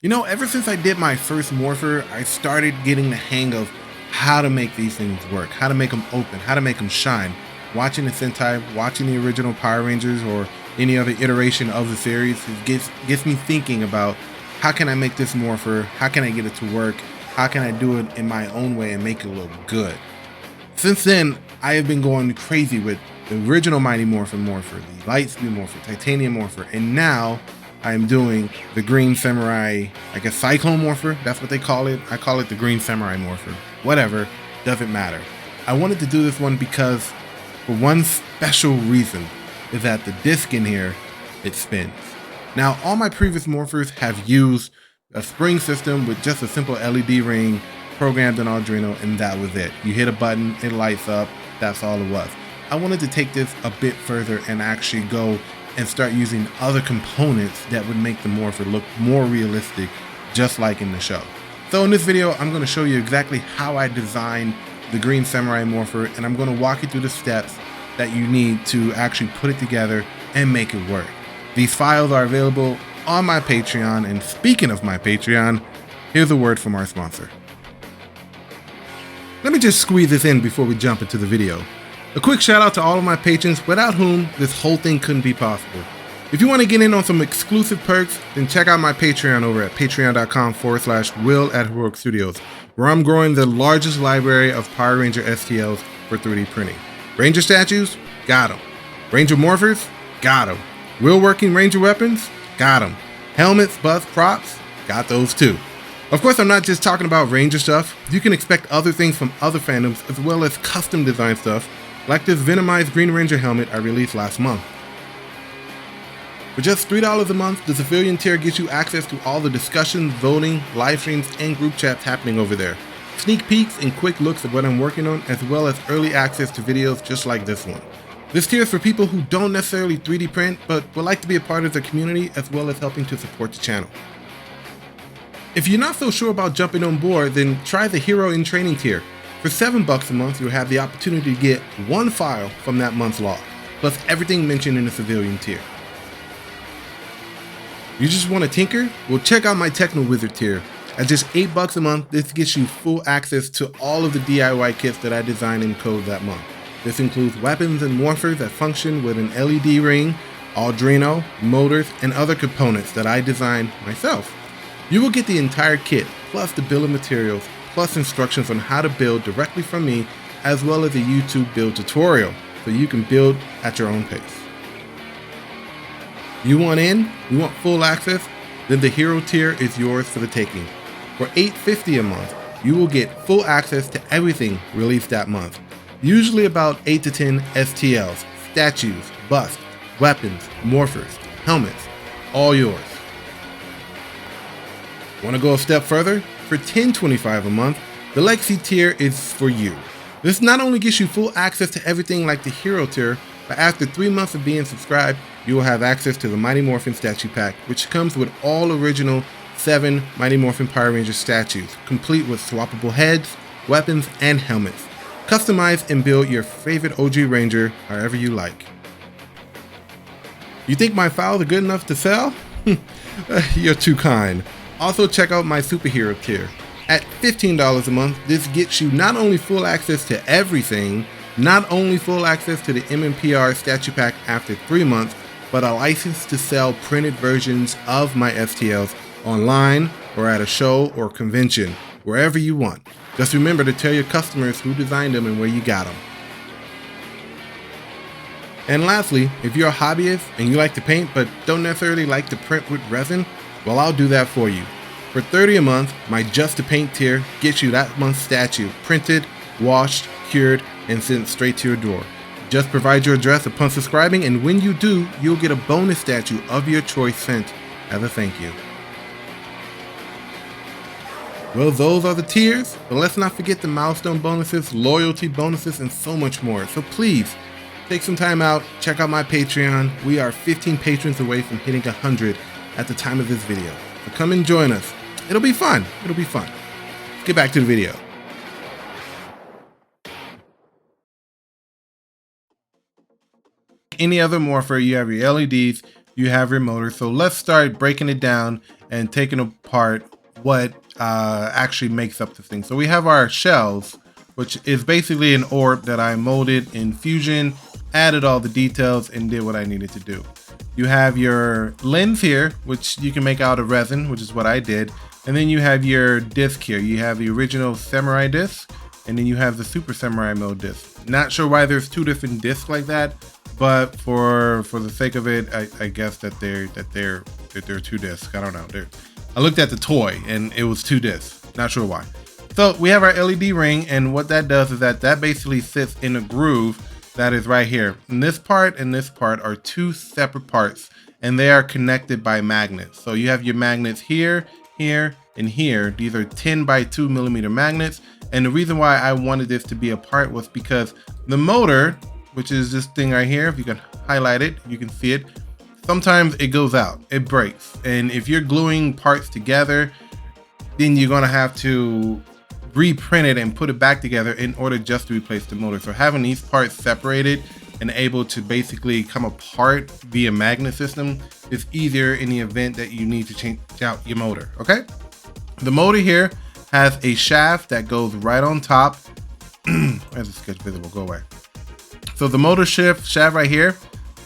You know, ever since I did my first Morpher, I started getting the hang of how to make these things work, how to make them open, how to make them shine. Watching the Sentai, watching the original Power Rangers or any other iteration of the series, it gets me thinking about how can I make this Morpher, how can I get it to work, how can I do it in my own way and make it look good. Since then, I have been going crazy with the original Mighty Morphin Morpher, the Lightspeed Morpher, Titanium Morpher, and now I am doing the Green Samurai, I guess Cyclone Morpher, that's what they call it. I call it the Green Samurai Morpher. Whatever, doesn't matter. I wanted to do this one because, for one special reason, is that the disc in here, it spins. Now, all my previous Morphers have used a spring system with just a simple LED ring programmed in Arduino, and that was it. You hit a button, it lights up, that's all it was. I wanted to take this a bit further and actually go and start using other components that would make the Morpher look more realistic, just like in the show. So in this video, I'm going to show you exactly how I designed the Green Samurai Morpher, and I'm going to walk you through the steps that you need to actually put it together and make it work. These files are available on my Patreon, and speaking of my Patreon, here's a word from our sponsor. Let me just squeeze this in before we jump into the video. A quick shout out to all of my patrons, without whom this whole thing couldn't be possible. If you want to get in on some exclusive perks, then check out my Patreon over at patreon.com/Will at Heroic Studios, where I'm growing the largest library of Power Ranger STLs for 3D printing. Ranger statues? Got 'em. Ranger morphers? Got 'em. Wheel working Ranger weapons? Got 'em. Helmets, busts, props? Got those too. Of course, I'm not just talking about Ranger stuff. You can expect other things from other fandoms, as well as custom design stuff, like this Venomized Green Ranger helmet I released last month. For just $3 a month, the civilian tier gets you access to all the discussions, voting, live streams, and group chats happening over there. Sneak peeks and quick looks at what I'm working on, as well as early access to videos just like this one. This tier is for people who don't necessarily 3D print, but would like to be a part of the community, as well as helping to support the channel. If you're not so sure about jumping on board, then try the Hero in Training tier. For $7 a month, you'll have the opportunity to get one file from that month's log, plus everything mentioned in the civilian tier. You just want to tinker? Well, check out my Techno Wizard tier. At just $8 a month, this gets you full access to all of the DIY kits that I designed and code that month. This includes weapons and morphers that function with an LED ring, Arduino, motors, and other components that I designed myself. You will get the entire kit, plus the bill of materials, plus instructions on how to build directly from me, as well as a YouTube build tutorial, so you can build at your own pace. You want in? You want full access? Then the Hero tier is yours for the taking. For $8.50 a month, you will get full access to everything released that month. Usually about 8 to 10 STLs, statues, busts, weapons, morphers, helmets, all yours. Want to go a step further? For $10.25 a month, the Legacy tier is for you. This not only gives you full access to everything like the Hero tier, but after 3 months of being subscribed, you will have access to the Mighty Morphin Statue Pack, which comes with all original 7 Mighty Morphin Power Ranger statues, complete with swappable heads, weapons, and helmets. Customize and build your favorite OG Ranger however you like. You think my files are good enough to sell? You're too kind. Also check out my Superhero tier. At $15 a month, this gets you not only full access to everything, not only full access to the MMPR statue pack after 3 months, but a license to sell printed versions of my STLs online or at a show or convention, wherever you want. Just remember to tell your customers who designed them and where you got them. And lastly, if you're a hobbyist and you like to paint but don't necessarily like to print with resin, well, I'll do that for you. For $30 a month, my Just to Paint tier gets you that month's statue printed, washed, cured, and sent straight to your door. Just provide your address upon subscribing, and when you do, you'll get a bonus statue of your choice sent as a thank you. Well, those are the tiers, but let's not forget the milestone bonuses, loyalty bonuses, and so much more. So please, take some time out, check out my Patreon. We are 15 patrons away from hitting 100 at the time of this video. So come and join us. It'll be fun. It'll be fun. Let's get back to the video. Any other morpher, you have your LEDs, you have your motor. So let's start breaking it down and taking apart what actually makes up the thing. So we have our shells, which is basically an orb that I molded in Fusion, added all the details, and did what I needed to do. You have your lens here, which you can make out of resin, which is what I did. And then you have your disc here. You have the original Samurai disc, and then you have the Super Samurai mode disc. Not sure why there's two different discs like that, but for the sake of it, I guess that they're two discs. I don't know. I looked at the toy and it was two discs. Not sure why. So we have our LED ring, and what that does is that basically sits in a groove that is right here. And this part are two separate parts, and they are connected by magnets. So you have your magnets here, here, and here. These are 10 by 2 millimeter magnets. And the reason why I wanted this to be a part was because the motor, which is this thing right here, if you can highlight it, you can see it. Sometimes it goes out, it breaks. And if you're gluing parts together, then you're gonna have to reprint it and put it back together in order just to replace the motor. So having these parts separated and able to basically come apart via magnet system is easier in the event that you need to change out your motor, okay? The motor here has a shaft that goes right on top. Where's the sketch visible? Go away. So the motor shaft right here,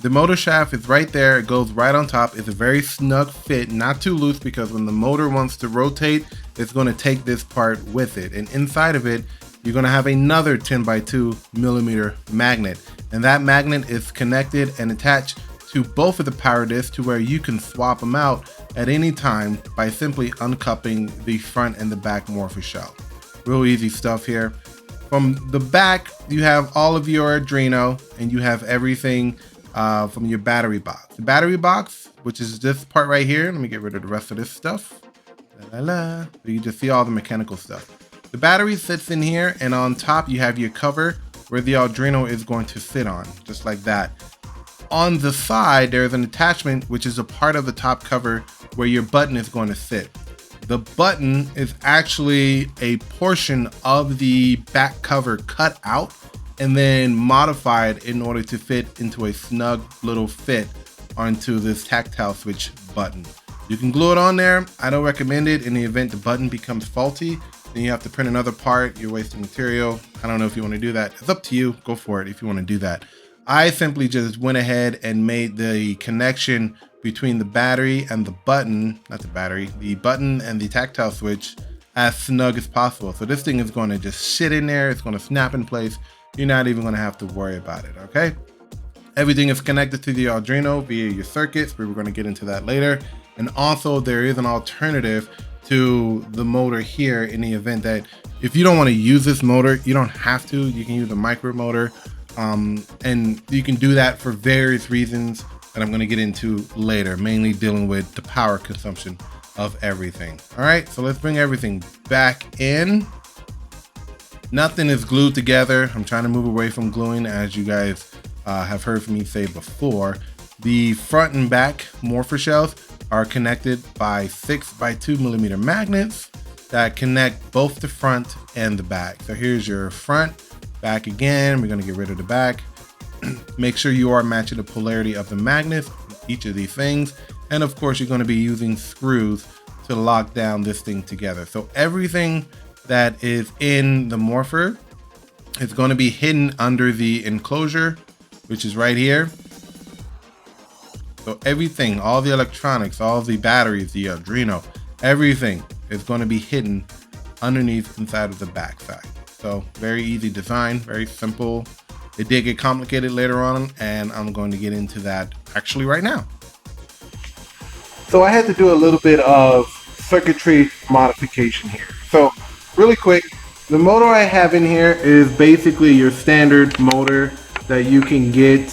the motor shaft is right there. It goes right on top. It's a very snug fit, not too loose, because when the motor wants to rotate, it's going to take this part with it. And inside of it, you're going to have another 10 by 2 millimeter magnet. And that magnet is connected and attached to both of the power discs to where you can swap them out at any time by simply uncupping the front and the back Morpher shell. Real easy stuff here. From the back, you have all of your Arduino, and you have everything from your battery box. The battery box, which is this part right here. Let me get rid of the rest of this stuff. So you just see all the mechanical stuff. The battery sits in here, and on top you have your cover where the Arduino is going to sit on, just like that. On the side, there's an attachment which is a part of the top cover where your button is going to sit. The button is actually a portion of the back cover cut out and then modified in order to fit into a snug little fit onto this tactile switch button. You can glue it on there. I don't recommend it. In the event the button becomes faulty, then you have to print another part. You're wasting material. I don't know if you want to do that. It's up to you. Go for it if you want to do that. I simply just went ahead and made the connection between the battery and the button, not the battery, the button and the tactile switch as snug as possible. So this thing is going to just sit in there. It's going to snap in place. You're not even going to have to worry about it, okay? Everything is connected to the Arduino via your circuits. We're going to get into that later. And also there is an alternative to the motor here in the event that if you don't want to use this motor, you don't have to. You can use a micro motor, and you can do that for various reasons that I'm going to get into later, mainly dealing with the power consumption of everything. All right, so let's bring everything back in. Nothing is glued together. I'm trying to move away from gluing, as you guys have heard from me say before. The front and back Morpher shells are connected by 6 by 2 millimeter magnets that connect both the front and the back. So here's your front, back again. We're going to get rid of the back. Make sure you are matching the polarity of the magnets, each of these things. And of course, you're going to be using screws to lock down this thing together. So everything that is in the Morpher is going to be hidden under the enclosure, which is right here. So everything, all the electronics, all the batteries, the Arduino, everything is going to be hidden underneath inside of the back side. So very easy design, very simple. It did get complicated later on, and I'm going to get into that actually right now. So I had to do a little bit of circuitry modification here. So really quick, the motor I have in here is basically your standard motor that you can get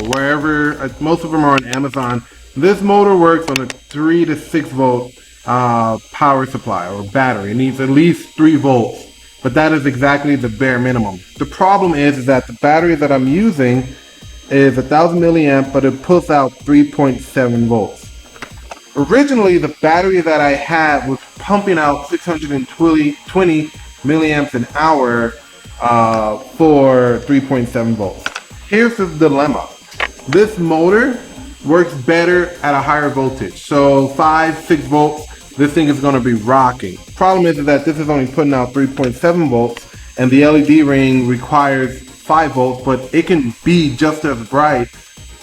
wherever. Most of them are on Amazon. This motor works on a 3 to 6 volt power supply or battery. It needs at least 3 volts, but that is exactly the bare minimum. The problem is that the battery that I'm using is 1000 milliamp, but it puts out 3.7 volts. Originally, the battery that I had was pumping out 620 milliamps an hour for 3.7 volts. Here's the dilemma. This motor works better at a higher voltage. So 5-6 volts, this thing is going to be rocking. Problem is that this is only putting out 3.7 volts and the LED ring requires 5 volts, but it can be just as bright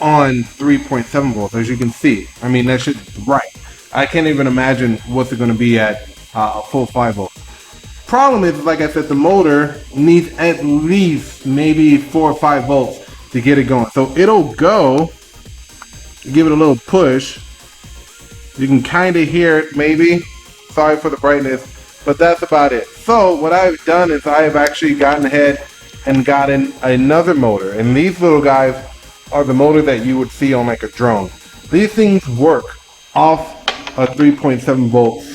on 3.7 volts, as you can see. I mean, that shit's bright. I can't even imagine what's it going to be at a full 5 volts. Problem is, like I said, the motor needs at least maybe 4 or 5 volts to get it going. So it'll go, give it a little push. You can kind of hear it maybe. Sorry for the brightness, but that's about it. So what I've done is I have actually gotten ahead and gotten another motor. And these little guys are the motor that you would see on like a drone. These things work off a 3.7 volts.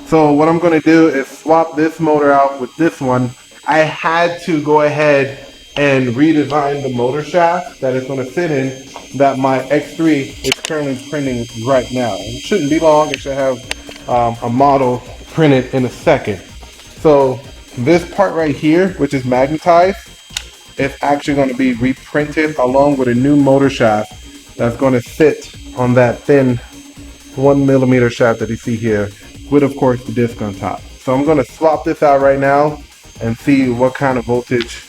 So what I'm going to do is swap this motor out with this one. I had to go ahead and redesign the motor shaft that it's going to sit in that my X3 is currently printing right now. It shouldn't be long. It should have a model printed in a second. So this part right here, which is magnetized, is actually going to be reprinted along with a new motor shaft that's going to sit on that thin 1mm shaft that you see here, with of course the disc on top. So I'm going to swap this out right now and see what kind of voltage,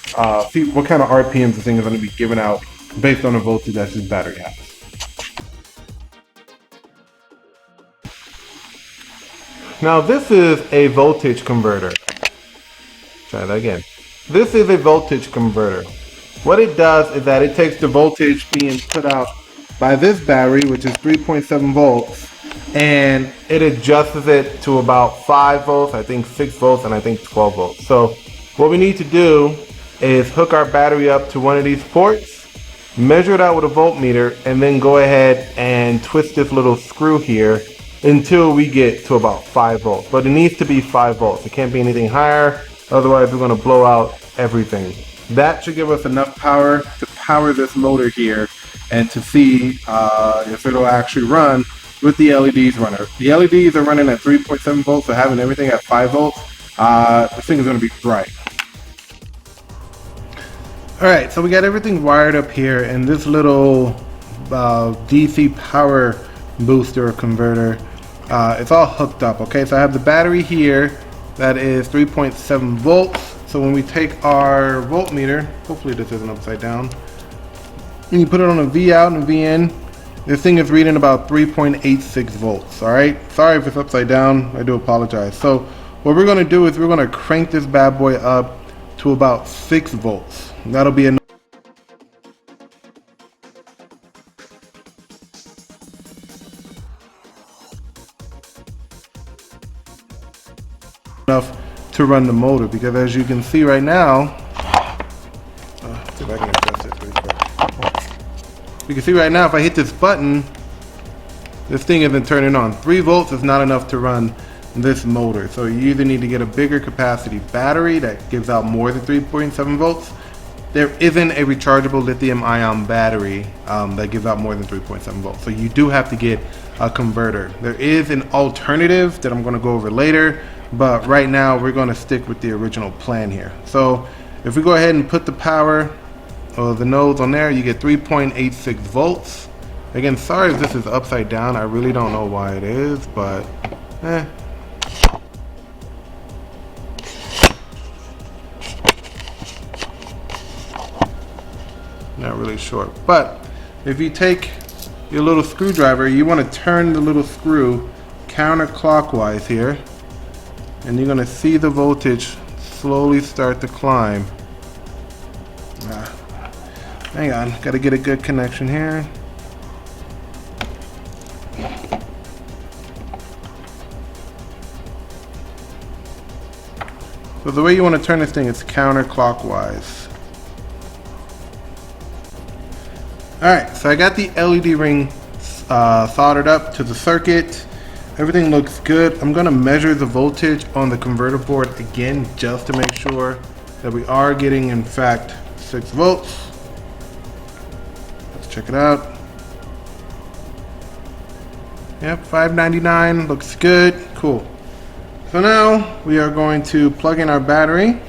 see what kind of RPMs the thing is going to be giving out based on the voltage that this battery has. Now this is a voltage converter. Try that again. This is a voltage converter. What it does is that it takes the voltage being put out by this battery, which is 3.7 volts, and it adjusts it to about 5 volts, I think 6 volts, and I think 12 volts. So what we need to do is hook our battery up to one of these ports, measure it out with a voltmeter, and then go ahead and twist this little screw here until we get to about 5 volts. But it needs to be 5 volts. It can't be anything higher, otherwise we're going to blow out everything. That should give us enough power to power this motor here and to see if it'll actually run with the LEDs running. The LEDs are running at 3.7 volts, so having everything at 5 volts, this thing is going to be bright. Alright, so we got everything wired up here, and this little DC power booster or converter, it's all hooked up. Okay, so I have the battery here that is 3.7 volts. So when we take our voltmeter, hopefully this isn't upside down, and you put it on a V out and a V in, this thing is reading about 3.86 volts. All right, sorry if it's upside down, I do apologize. So what we're going to do is we're going to crank this bad boy up to about 6 volts. That'll be enough to run the motor, because as you can see right now, see if I can adjust this really quick. You can see right now, if I hit this button, this thing isn't turning on. 3 volts is not enough to run this motor. So you either need to get a bigger capacity battery that gives out more than 3.7 volts. There isn't a rechargeable lithium ion battery that gives out more than 3.7 volts. So you do have to get a converter. There is an alternative that I'm going to go over later, but right now we're going to stick with the original plan here. So if we go ahead and put the power of the nodes on there, you get 3.86 volts. Again, sorry if this is upside down. I really don't know why it is, but not really sure. But if you take your little screwdriver, you want to turn the little screw counterclockwise here, and you're going to see the voltage slowly start to climb. Hang on, got to get a good connection here. So the way you want to turn this thing is counterclockwise. Alright, so I got the LED ring soldered up to the circuit. Everything looks good. I'm going to measure the voltage on the converter board again just to make sure that we are getting, in fact, 6 volts. Let's check it out. Yep, 599 looks good. Cool. So now we are going to plug in our battery.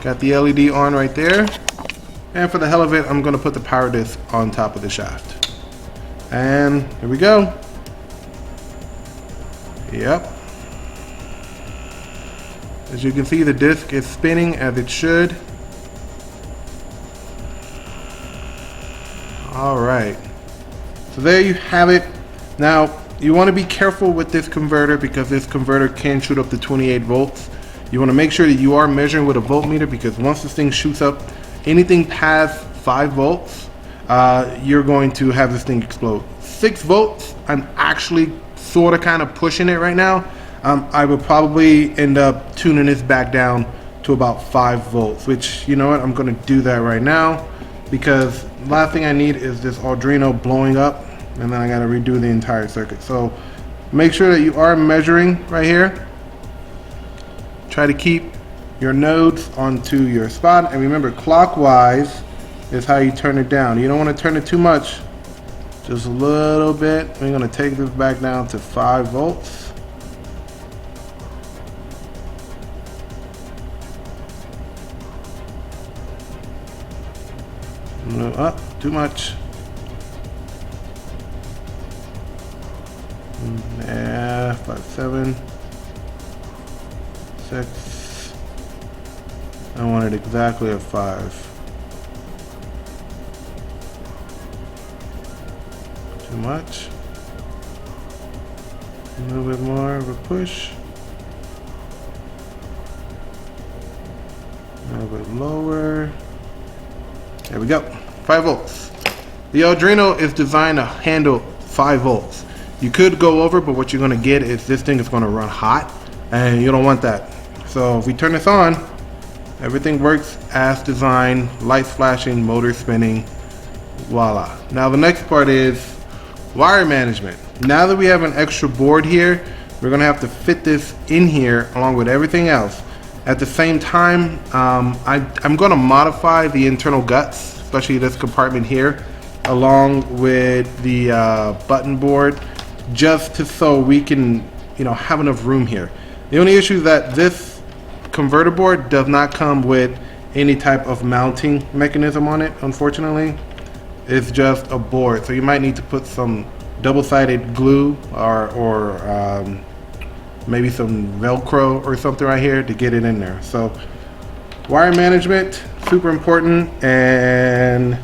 Got the LED on right there. And for the hell of it, I'm gonna put the power disc on top of the shaft. And here we go. Yep. As you can see, the disc is spinning as it should. All right. So there you have it. Now, you want to be careful with this converter because this converter can shoot up to 28 volts. You want to make sure that you are measuring with a voltmeter, because once this thing shoots up anything past 5 volts, you're going to have this thing explode. 6 volts, I'm actually sort of kind of pushing it right now. I would probably end up tuning this back down to about 5 volts, which, you know what, I'm going to do that right now, because last thing I need is this Arduino blowing up, and then I got to redo the entire circuit. So make sure that you are measuring right here. Try to keep your nodes onto your spot, and remember, clockwise is how you turn it down. You don't want to turn it too much, just a little bit. We're going to take this back down to 5 volts. No, up, too much. Yeah, 5, 7, 6. I want it exactly at 5. Too much. A little bit more of a push. A little bit lower. There we go. 5 volts. The Arduino is designed to handle 5 volts. You could go over, but what you're going to get is this thing is going to run hot, and you don't want that. So if we turn this on, everything works as designed. Lights flashing, motor spinning. Voila. Now the next part is wire management. Now that we have an extra board here, we're going to have to fit this in here along with everything else. At the same time, I'm going to modify the internal guts, especially this compartment here, along with the button board, just so we can, have enough room here. The only issue is that this converter board does not come with any type of mounting mechanism on it, unfortunately. It's just a board, so you might need to put some double-sided glue or maybe some Velcro or something right here to get it in there. So wire management, super important, and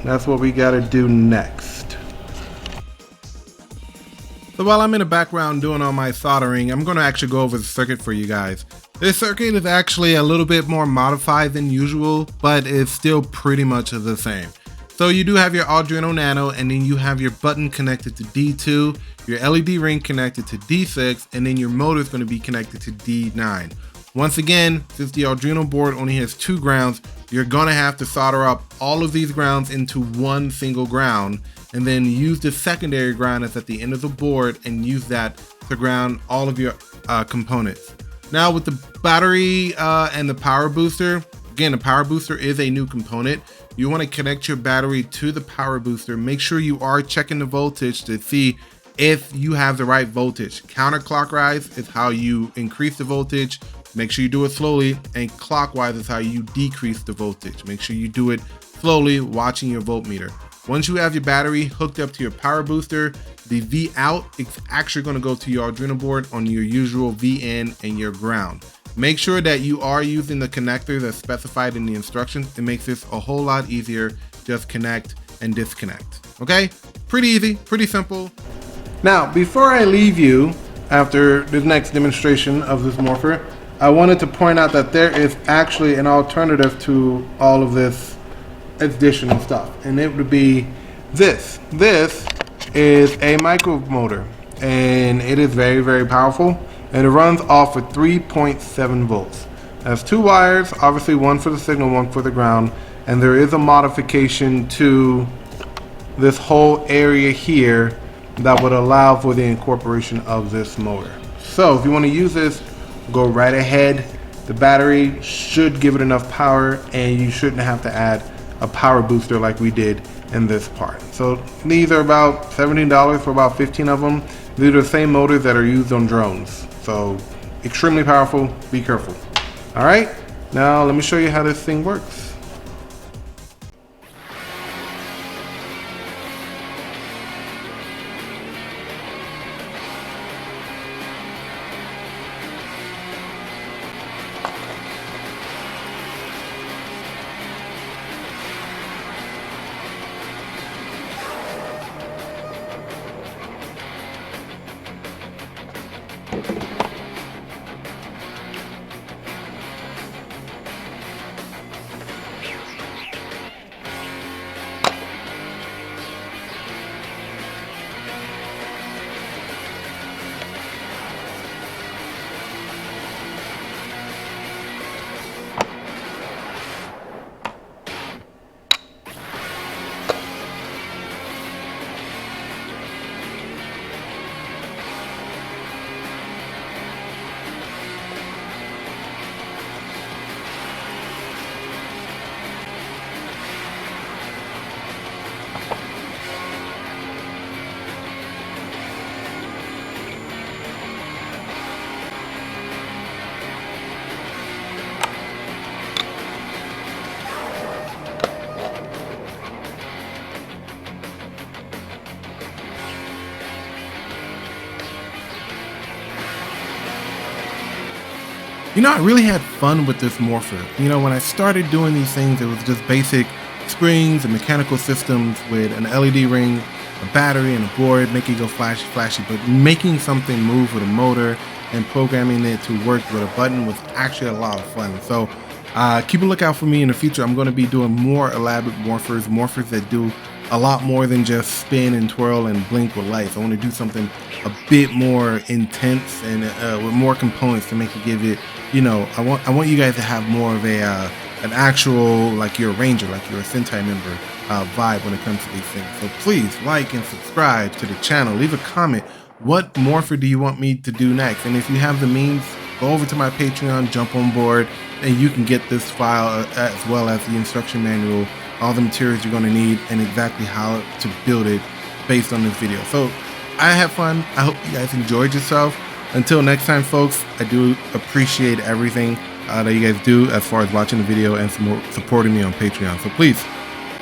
that's what we got to do next. So while I'm in the background doing all my soldering, I'm going to actually go over the circuit for you guys. This circuit is actually a little bit more modified than usual, but it's still pretty much the same. So you do have your Arduino Nano, and then you have your button connected to D2, your LED ring connected to D6, and then your motor is going to be connected to D9. Once again, since the Arduino board only has 2 grounds, you're going to have to solder up all of these grounds into one single ground, and then use the secondary ground that's at the end of the board and use that to ground all of your components. Now with the battery and the power booster, again, the power booster is a new component. You want to connect your battery to the power booster. Make sure you are checking the voltage to see if you have the right voltage. Counterclockwise is how you increase the voltage. Make sure you do it slowly, and clockwise is how you decrease the voltage. Make sure you do it slowly, watching your voltmeter. Once you have your battery hooked up to your power booster, the V out is actually going to go to your Arduino board on your usual V in and your ground. Make sure that you are using the connectors as specified in the instructions. It makes this a whole lot easier. Just connect and disconnect. Okay? Pretty easy, pretty simple. Now, before I leave you after the next demonstration of this Morpher, I wanted to point out that there is actually an alternative to all of this additional stuff, and it would be this. This is a micro motor, and it is very, very powerful, and it runs off of 3.7 volts. It has 2 wires, obviously one for the signal, one for the ground, and there is a modification to this whole area here that would allow for the incorporation of this motor. So if you want to use this, go right ahead. The battery should give it enough power, and you shouldn't have to add a power booster like we did in this part. So these are about $17 for about 15 of them. These are the same motors that are used on drones. So extremely powerful, be careful. All right, now let me show you how this thing works. You know, I really had fun with this Morpher. You know, when I started doing these things, it was just basic springs and mechanical systems with an LED ring, a battery, and a board, making it go flashy. But making something move with a motor and programming it to work with a button was actually a lot of fun. So keep a lookout for me in the future. I'm going to be doing more elaborate morphers that do a lot more than just spin and twirl and blink with lights. I want to do something a bit more intense and with more components to make it give it, you know, I want you guys to have more of a an actual, like you're a ranger, like you're a Sentai member vibe when it comes to these things. So please like and subscribe to the channel. Leave a comment. What Morpher do you want me to do next? And if you have the means, go over to my Patreon, jump on board, and you can get this file as well as the instruction manual, all the materials you're going to need, and exactly how to build it based on this video. So I had fun. I hope you guys enjoyed yourself. Until next time, folks, I do appreciate everything that you guys do as far as watching the video and supporting me on Patreon. So please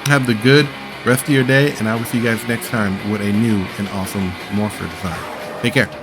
have the good rest of your day, and I will see you guys next time with a new and awesome Morpher design. Take care.